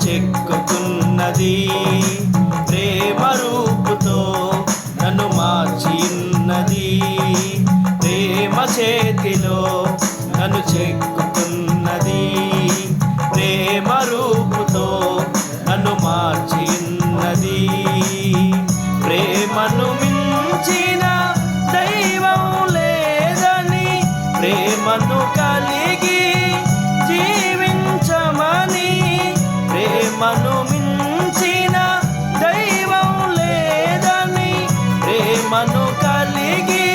చెక్కుతున్నది. ప్రేమ రూపుతో నన్ను మార్చియున్నది. ప్రేమ చేతిలో నన్ను చెక్కుతున్నది. ప్రేమ రూపుతో నన్ను మార్చియున్నది. ప్రేమను మించిన దైవం లేదని, ప్రేమను కలిగి జీవించమని, ప్రేమను మించిన దైవం లేదని, ప్రేమను కలిగి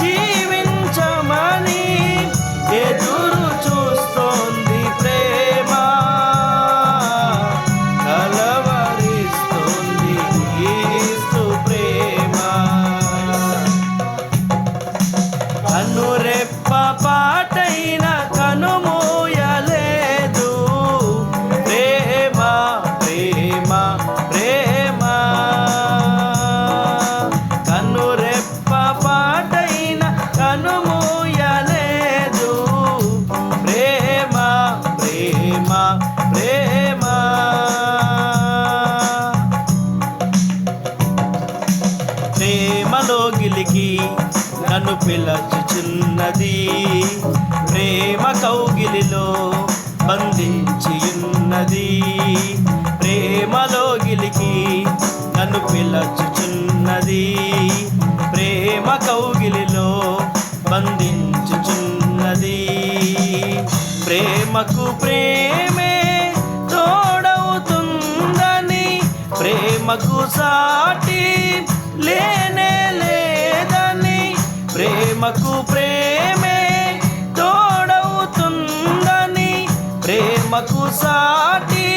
జీవించమని ఎదురు చూస్తోంది ప్రేమ. కలవరిస్తోంది యేసు ప్రేమ. కనురెప్ప పాటైన కనుమూయలేదు ప్రేమ, ప్రేమ, ప్రేమ. కనురెప్ప పాటైన కనుమూయలేదు ప్రేమ, ప్రేమ, ప్రేమ. ప్రేమలో గిలికి నన్ను పిలచుచున్నది. ప్రేమ కౌగిలిలో బంధించియున్నది. ప్రేమలో గిలికి నన్ను పిలచుచున్నది. ప్రేమ కౌగిలిలో బంధించుచున్నది. ప్రేమకు ప్రేమే తోడవుతుందని, ప్రేమకు సాటి లేనే లేదని, ప్రేమకు ప్రేమే తోడవుతుందని, ప్రేమకు సాటి